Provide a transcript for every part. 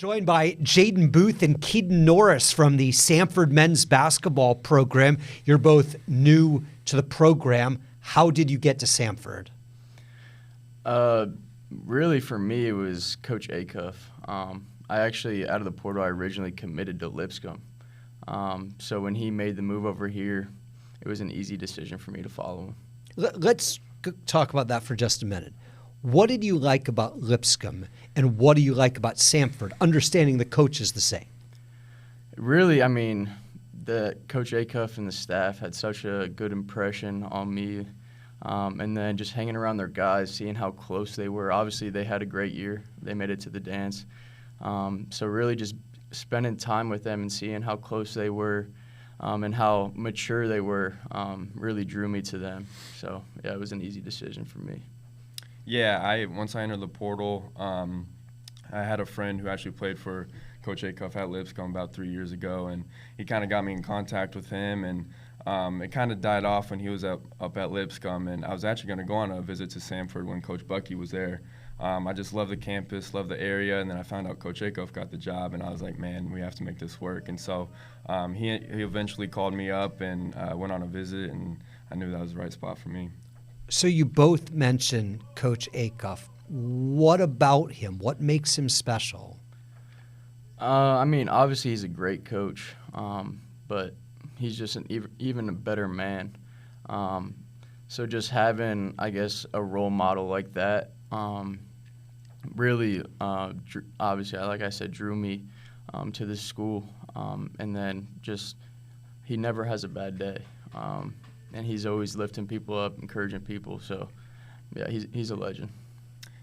Joined by Jadin Booth and Keaton Norris from the Samford men's basketball program. You're both new to the program. How did you get to Samford? Really, for me, it was Coach Acuff. I actually, out of the portal, I originally committed to Lipscomb. So when he made the move over here, it was an easy decision for me to follow him. Let's talk about that for just a minute. What did you like about Lipscomb, and what do you like about Samford, understanding the coach is the same? Really, I mean, the Coach Acuff and the staff had such a good impression on me. And then just hanging around their guys, seeing how close they were. Obviously, they had a great year. They made it to the dance. So really just spending time with them and seeing how close they were and how mature they were really drew me to them. So, yeah, it was an easy decision for me. Yeah, once I entered the portal, I had a friend who actually played for Coach Acuff at Lipscomb about 3 years ago, and he kind of got me in contact with him, and it kind of died off when he was up at Lipscomb, and I was actually going to go on a visit to Samford when Coach Bucky was there. I just love the campus, love the area, and then I found out Coach Acuff got the job, and I was like, man, we have to make this work. And so he eventually called me up and went on a visit, and I knew that was the right spot for me. So you both mentioned Coach Acuff. What about him? What makes him special? I mean, obviously he's a great coach, but he's just even a better man. So just having, I guess, a role model like that really, obviously, like I said, drew me to this school. And then just he never has a bad day. And he's always lifting people up, encouraging people. So, yeah, he's a legend.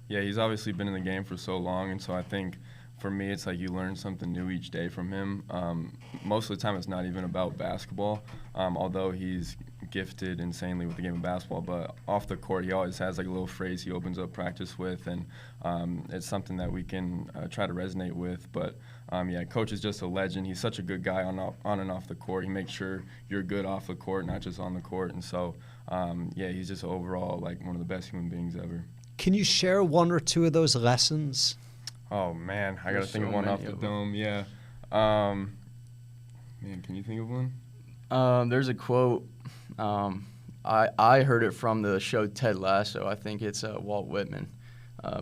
Yeah, he's obviously been in the game for so long, and so I think for me it's like you learn something new each day from him. Most of the time it's not even about basketball, although he's gifted insanely with the game of basketball. But off the court, he always has like a little phrase he opens up practice with, and it's something that we can try to resonate with. But yeah, Coach is just a legend. He's such a good guy on and off the court. He makes sure you're good off the court, not just on the court. And so, yeah, he's just overall like one of the best human beings ever. Can you share one or two of those lessons? Oh, man, I got to think of one off the dome, yeah. Man, can you think of one? There's a quote. I heard it from the show Ted Lasso. I think it's Walt Whitman.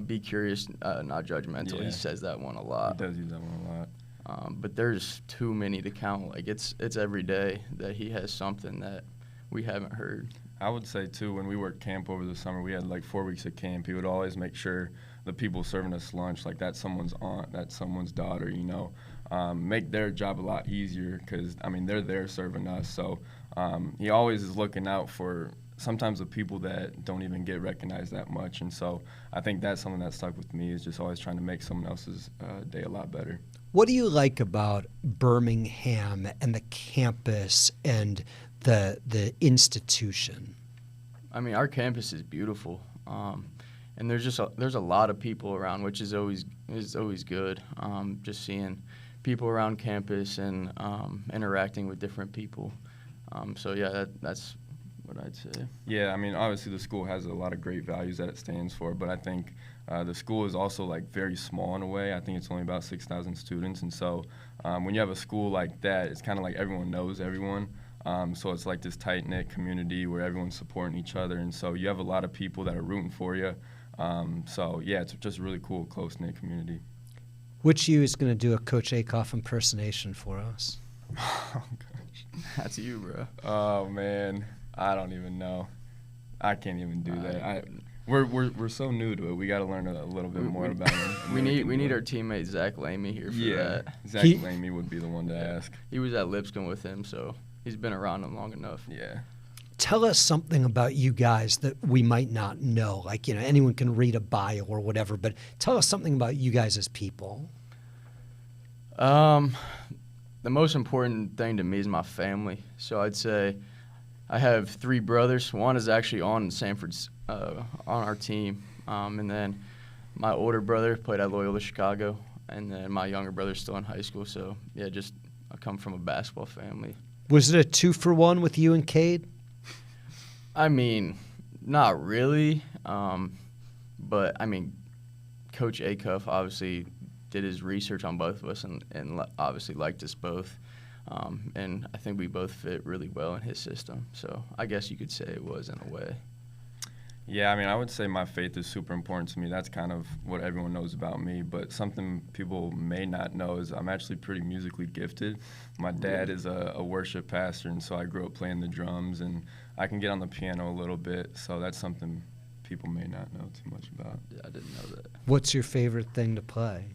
Be curious, not judgmental. Yeah. He says that one a lot. He does use that one a lot. But there's too many to count. Like it's every day that he has something that we haven't heard. I would say, too, when we worked camp over the summer, we had like 4 weeks of camp. He would always make sure the people serving us lunch, like that's someone's aunt, that's someone's daughter, you know, make their job a lot easier because, I mean, they're there serving us. So he always is looking out for sometimes the people that don't even get recognized that much. And so I think that's something that stuck with me, is just always trying to make someone else's day a lot better. What do you like about Birmingham and the campus and the institution? I mean, our campus is beautiful, and there's a lot of people around, which is always good. Just seeing people around campus and interacting with different people. So yeah, that's what I'd say. Yeah, I mean, obviously the school has a lot of great values that it stands for, but I think the school is also like very small in a way. I think it's only about 6,000 students, and so when you have a school like that, it's kind of like everyone knows everyone. So it's like this tight-knit community where everyone's supporting each other, and so you have a lot of people that are rooting for you. So, yeah, it's just a really cool, close-knit community. Which you is going to do a Coach Acuff impersonation for us? Oh, gosh. That's you, bro. Oh, man. I don't even know. I can't even do that. We're so new to it. We got to learn a little bit more about it. We need our teammate Zach Lamy here for that. Zach Lamy would be the one to ask. He was at Lipscomb with him, so he's been around him long enough. Yeah. Tell us something about you guys that we might not know. Like, you know, anyone can read a bio or whatever, but tell us something about you guys as people. The most important thing to me is my family. So I'd say I have 3 brothers. One is actually on Samford's on our team, and then my older brother played at Loyola Chicago, and then my younger brother's still in high school. So yeah, just I come from a basketball family. Was it a 2-for-1 with you and Cade? I mean, not really, but I mean, Coach Acuff obviously did his research on both of us and obviously liked us both. And I think we both fit really well in his system. So I guess you could say it was in a way. Yeah, I mean, I would say my faith is super important to me. That's kind of what everyone knows about me. But something people may not know is I'm actually pretty musically gifted. My dad is a worship pastor, and so I grew up playing the drums, and I can get on the piano a little bit. So that's something people may not know too much about. Yeah, I didn't know that. What's your favorite thing to play?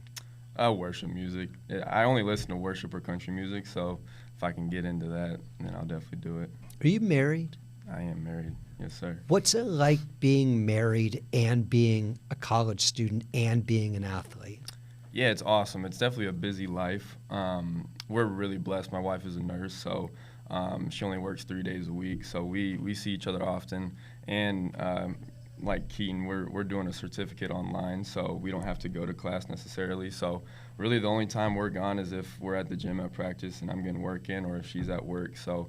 Worship music. I only listen to worship or country music, so if I can get into that, then I'll definitely do it. Are you married? I am married. Yes, sir. What's it like being married and being a college student and being an athlete? Yeah, it's awesome. It's definitely a busy life. We're really blessed. My wife is a nurse, so she only works 3 days a week. So we see each other often. And like Keaton, we're doing a certificate online, so we don't have to go to class necessarily. So really the only time we're gone is if we're at the gym at practice and I'm getting work in, or if she's at work. So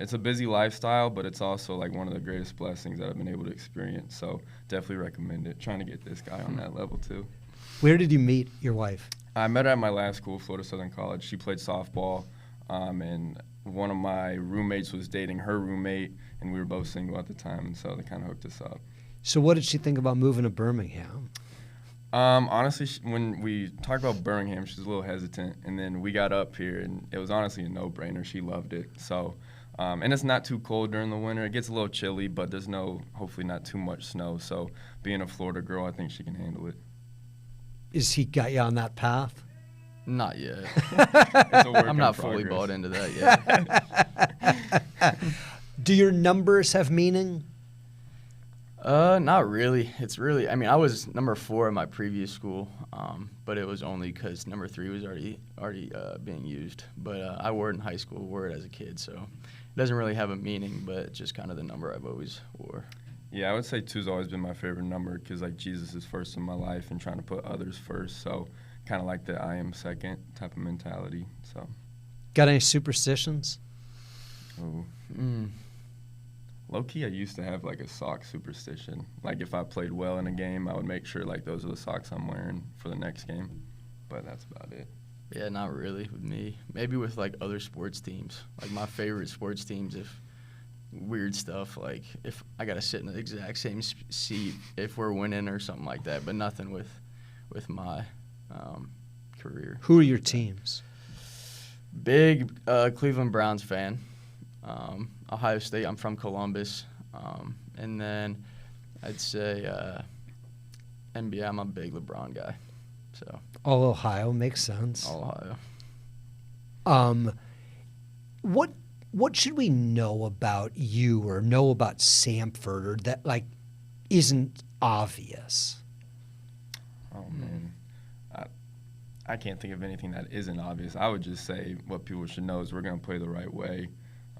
it's a busy lifestyle, but it's also like one of the greatest blessings that I've been able to experience. So definitely recommend it. Trying to get this guy on that level too. Where did you meet your wife? I met her at my last school, Florida Southern College. She played softball, and one of my roommates was dating her roommate, and we were both single at the time, and so they kind of hooked us up. So what did she think about moving to Birmingham? Honestly, when we talked about Birmingham, she was a little hesitant, and then we got up here, and it was honestly a no-brainer. She loved it. So, and it's not too cold during the winter. It gets a little chilly, but there's hopefully not too much snow. So being a Florida girl, I think she can handle it. Is he got you on that path? Not yet. It's a work I'm in not fully progress. bought into that yet. Do your numbers have meaning? Not really. It's really, I mean, I was number 4 at my previous school, but it was only because number 3 was already being used. But I wore it in high school, wore it as a kid, so it doesn't really have a meaning, but it's just kind of the number I've always wore. Yeah, I would say 2's always been my favorite number because, like, Jesus is first in my life and trying to put others first. So kind of like the I am second type of mentality. So. Got any superstitions? Oh. Low-key, I used to have, like, a sock superstition. Like, if I played well in a game, I would make sure, like, those are the socks I'm wearing for the next game. But that's about it. Yeah, not really with me. Maybe with, like, other sports teams. Like, my favorite sports teams, if weird stuff, like, if I got to sit in the exact same seat if we're winning or something like that, but nothing with my career. Who are your teams? Big Cleveland Browns fan. Ohio State, I'm from Columbus. And then I'd say NBA, I'm a big LeBron guy. So All Ohio, makes sense. all Ohio. What should we know about you or know about Samford or that, like, isn't obvious? Oh, man. I can't think of anything that isn't obvious. I would just say what people should know is we're going to play the right way.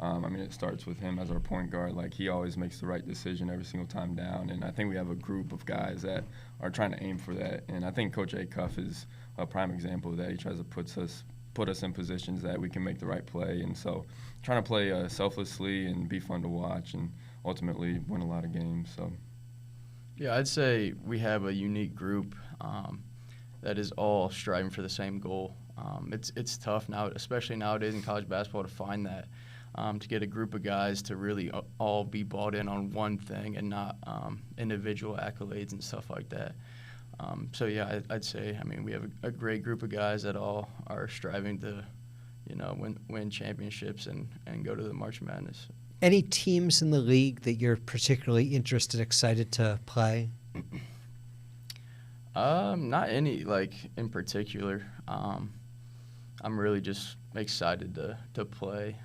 I mean, it starts with him as our point guard. Like, he always makes the right decision every single time down. And I think we have a group of guys that are trying to aim for that. And I think Coach A. Cuff is a prime example of that. He tries to put us in positions that we can make the right play. And so trying to play selflessly and be fun to watch and ultimately win a lot of games. So, Yeah, I'd say we have a unique group that is all striving for the same goal. It's tough now, especially nowadays in college basketball, to find that. To get a group of guys to really all be bought in on one thing and not individual accolades and stuff like that. So, yeah, I'd say, I mean, we have a great group of guys that all are striving to, win championships and go to the March Madness. Any teams in the league that you're particularly interested, excited to play? Not any, like, in particular. I'm really just excited to play.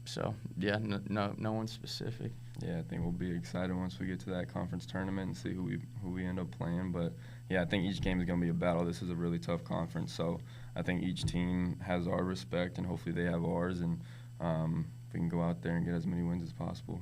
So, yeah, no one specific. yeah, I think we'll be excited once we get to that conference tournament and see who we end up playing. But, yeah, I think each game is going to be a battle. This is a really tough conference. So I think each team has our respect, and hopefully they have ours. And we can go out there and get as many wins as possible.